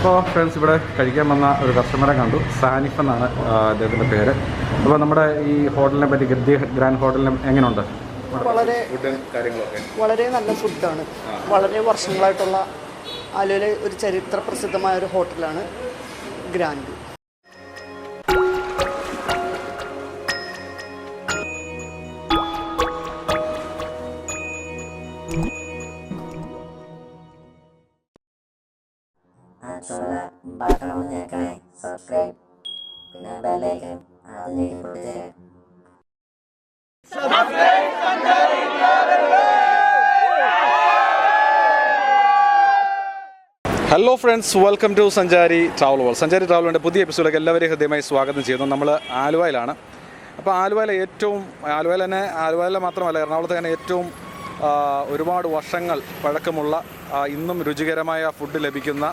അപ്പോൾ ഫ്രണ്ട്സ് ഇവിടെ കഴിക്കാൻ വന്ന ഒരു കസ്റ്റമറെ കണ്ടു. സാനിഫ് എന്നാണ് അദ്ദേഹത്തിൻ്റെ പേര്. അപ്പോൾ നമ്മുടെ ഈ ഹോട്ടലിനെ പറ്റി ഗ്രാൻഡ് ഹോട്ടലിന് എങ്ങനെയുണ്ട്? വളരെ നല്ല ഫുഡാണ്. വളരെ വർഷങ്ങളായിട്ടുള്ള ആലുവയിലെ ഒരു ചരിത്ര പ്രസിദ്ധമായ ഒരു ഹോട്ടലാണ് Grand. Hello friends, welcome to Sanchari Travel World. Sanchari Travel വേൾഡിൻ്റെ പുതിയ എപ്പിസോഡിലേക്ക് എല്ലാവരെയും ഹൃദ്യമായി സ്വാഗതം ചെയ്യുന്നു. നമ്മൾ ആലുവയിലാണ്. അപ്പോൾ ആലുവയിലെ മാത്രമല്ല, എറണാകുളത്ത് തന്നെ ഏറ്റവും ഒരുപാട് വർഷങ്ങൾ പഴക്കമുള്ള ഇന്നും രുചികരമായ ഫുഡ് ലഭിക്കുന്ന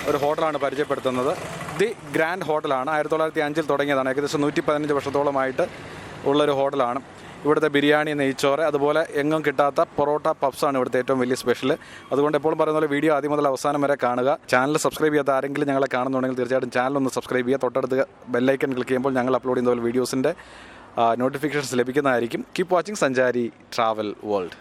ഒരു ഹോട്ടലാണ് പരിചയപ്പെടുത്തുന്നത്. ദി ഗ്രാൻഡ് ഹോട്ടലാണ്. 1905 തുടങ്ങിയതാണ്. ഏകദേശം 115 വർഷത്തോളമായിട്ട് ഉള്ളൊരു ഹോട്ടലാണ്. ഇവിടുത്തെ ബിരിയാണി, നെയ്ച്ചോറ്, അതുപോലെ എങ്ങും കിട്ടാത്ത പൊറോട്ട പഫ്സാണ് ഇവിടുത്തെ ഏറ്റവും വലിയ സ്പെഷ്യൽ. അതുകൊണ്ട് എപ്പോഴും പറയുന്ന പോലെ വീഡിയോ ആദ്യം മുതൽ അവസാനം വരെ കാണുക. ചാനൽ സബ്സ്ക്രൈബ് ചെയ്യാത്ത ആരെങ്കിലും ഞങ്ങളെ കാണുന്നുണ്ടെങ്കിൽ തീർച്ചയായിട്ടും ചാനൽ ഒന്ന് സബ്സ്ക്രൈബ് ചെയ്യുക. തൊട്ടടുത്ത് ബെല്ലൈക്കൺ ക്ലിക്ക് ചെയ്യുമ്പോൾ ഞങ്ങൾ അപ്ലോഡ് ചെയ്യുന്ന പോലെ വീഡിയോസിൻ്റെ നോട്ടിഫിക്കേഷൻസ് ലഭിക്കുന്നതായിരിക്കും. കീപ് വാച്ചിങ് സഞ്ചാരി ട്രാവൽ വേൾഡ്.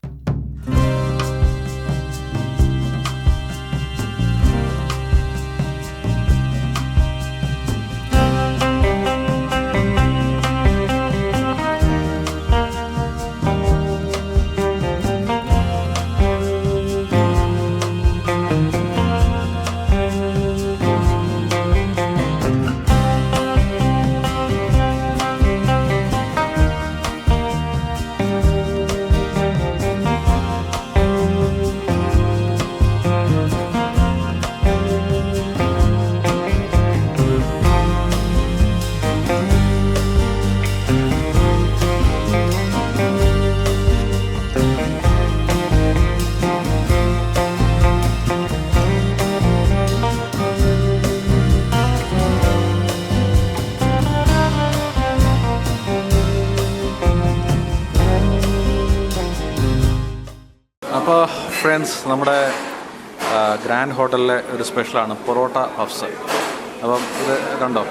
അപ്പോൾ ഫ്രണ്ട്സ്, നമ്മുടെ ഗ്രാൻഡ് ഹോട്ടലിലെ ഒരു സ്പെഷ്യലാണ് പൊറോട്ട പഫ്സ്. അപ്പം ഇത് കണ്ടോ,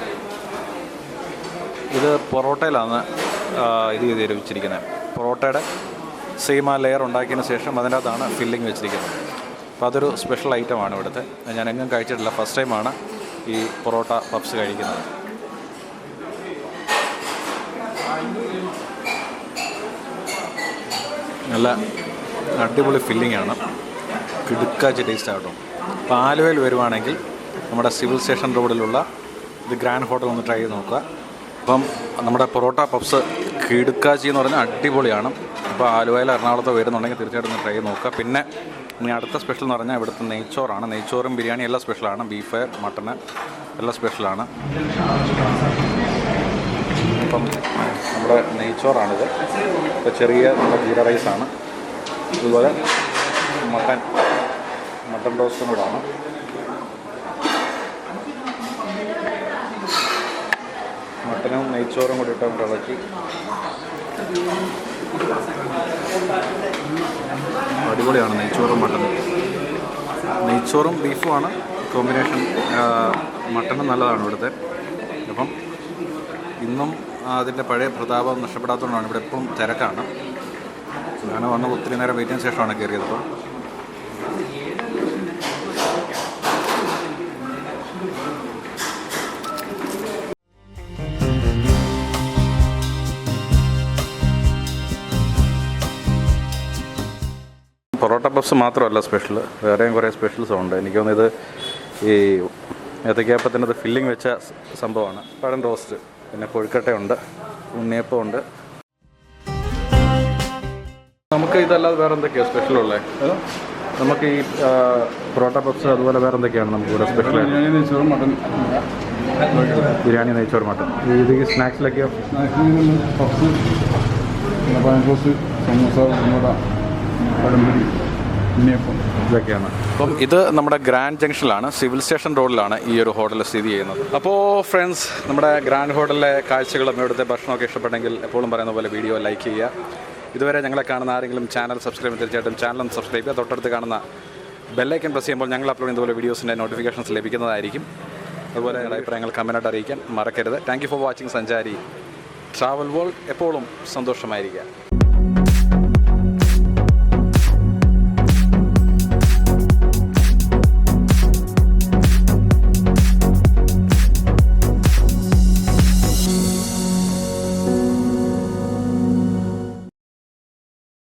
ഇത് പൊറോട്ടയിലാണ് ഇത് ചെയ്ത് വെച്ചിരിക്കുന്നത്. പൊറോട്ടയുടെ സെയിം ആ ലെയർ ഉണ്ടാക്കിയതിന് ശേഷം അതിൻ്റെ അകത്താണ് ഫില്ലിങ് വെച്ചിരിക്കുന്നത്. അപ്പോൾ അതൊരു സ്പെഷ്യൽ ഐറ്റമാണ് ഇവിടുത്തെ. ഞാൻ എങ്ങും കഴിച്ചിട്ടില്ല, ഫസ്റ്റ് ടൈമാണ് ഈ പൊറോട്ട പഫ്സ് കഴിക്കുന്നത്. നല്ല അടിപൊളി ഫില്ലിംഗ് ആണ്, കിടുക്കാച്ച് ടേസ്റ്റ് ആകട്ടോ. അപ്പോൾ ആലുവയിൽ വരുവാണെങ്കിൽ നമ്മുടെ സിവിൽ സ്റ്റേഷൻ റോഡിലുള്ള ഇത് ഗ്രാൻഡ് ഹോട്ടൽ ഒന്ന് ട്രൈ ചെയ്ത് നോക്കുക. അപ്പം നമ്മുടെ പൊറോട്ട പഫ്സ് കിടുക്കാച്ചി എന്ന് പറഞ്ഞാൽ അടിപൊളിയാണ്. അപ്പോൾ ആലുവയിൽ എറണാകുളത്ത് വരുന്നുണ്ടെങ്കിൽ തീർച്ചയായിട്ടും ഒന്ന് ട്രൈ ചെയ്ത് നോക്കുക. പിന്നെ ഇനി അടുത്ത സ്പെഷ്യൽ എന്ന് പറഞ്ഞാൽ ഇവിടുത്തെ നെയ്ച്ചോറാണ്. നെയ്ച്ചോറും ബിരിയാണി എല്ലാം സ്പെഷ്യലാണ്. ബീഫ്, മട്ടന് എല്ലാം സ്പെഷ്യലാണ്. അപ്പം നമ്മുടെ നെയ്ച്ചോറാണിത്. ഇപ്പോൾ ചെറിയ നമ്മുടെ ജീര റൈസാണ്. അതുപോലെ മട്ടൻ റോസ്റ്റും കൂടാണ്. മട്ടനും നെയ്ച്ചോറും കൂടി ഇട്ട് ഇളക്കി അടിപൊളിയാണ്. നെയ്ച്ചോറും മട്ടനും, നെയ്ച്ചോറും ബീഫുമാണ് കോമ്പിനേഷൻ. മട്ടനും നല്ലതാണ് ഇവിടുത്തെ. അപ്പം ഇന്നും അതിൻ്റെ പഴയ പ്രതാപം നഷ്ടപ്പെടാത്തതുകൊണ്ടാണ് ഇവിടെ എപ്പോഴും തിരക്കാണ്. ഞാൻ വന്ന് ഒത്തിരി നേരം വെയിറ്റിന് ശേഷമാണ് കയറിയത്. അപ്പം പൊറോട്ട പഫ്സ് മാത്രമല്ല സ്പെഷ്യൽ, വേറെയും കുറേ സ്പെഷ്യൽസും ഉണ്ട്. എനിക്ക് തോന്നുന്നത് ഈ ഏത്തയ്ക്കാപ്പത്തിനകത്ത് ഫില്ലിംഗ് വെച്ച സംഭവമാണ്. പഴം റോസ്റ്റ്, പിന്നെ കൊഴുക്കട്ടയുണ്ട്, ഉണ്ണിയപ്പമുണ്ട്. നമുക്ക് ഇതല്ലാതെ വേറെ എന്തൊക്കെയാണ് സ്പെഷ്യലുള്ളത്? നമുക്ക് ഈ പൊറോട്ട പഫ്സ് അതുപോലെ വേറെ എന്തൊക്കെയാണ് നമുക്ക് ഇവിടെ സ്പെഷ്യൽ? ബിരിയാണി, നെയ്ച്ചോറ്, മട്ടൻ. ഇത് സ്നാക്സിലൊക്കെയോ? പഫ്സ്, പഴംറോസ്റ്റ്, സമൂസ, ഉമ്മട, പഴംപൊരി, ഉണ്ണിയപ്പം, ഇതൊക്കെയാണ്. അപ്പം ഇത് നമ്മുടെ ഗ്രാൻഡ് ജംഗ്ഷനിലാണ്, സിവിൽ സ്റ്റേഷൻ റോഡിലാണ് ഈ ഒരു ഹോട്ടൽ സ്ഥിതി ചെയ്യുന്നത്. അപ്പോൾ ഫ്രണ്ട്സ്, നമ്മുടെ ഗ്രാൻഡ് ഹോട്ടലിലെ കാഴ്ചകളും ഇവിടുത്തെ ഭക്ഷണമൊക്കെ ഇഷ്ടപ്പെട്ടെങ്കിൽ എപ്പോഴും പറയുന്ന പോലെ വീഡിയോ ലൈക്ക് ചെയ്യുക. ഇതുവരെ ഞങ്ങളെ കാണുന്ന ആരെങ്കിലും ചാനൽ സബ്സ്ക്രൈബ് തീർച്ചയായിട്ടും ചാനൽ സബ്സ്ക്രൈബ് ചെയ്യുക. തൊട്ടടുത്ത് കാണുന്ന ബെല്ലൈക്കൺ പ്രസ് ചെയ്യുമ്പോൾ ഞങ്ങൾ അപ്ലോഡ് ചെയ്യുന്നതുപോലെ വീഡിയോസിൻ്റെ നോട്ടിഫിക്കേഷൻസ് ലഭിക്കുന്നതായിരിക്കും. അതുപോലെ അഭിപ്രായങ്ങൾ കമൻറ്റായിട്ട് അറിയിക്കാൻ മറക്കരുത്. താങ്ക് യു ഫോർ വാച്ചിങ് സഞ്ചാരി. ട്രാവൽ വേൾഡ് എപ്പോഴും സന്തോഷമായിരിക്കുക.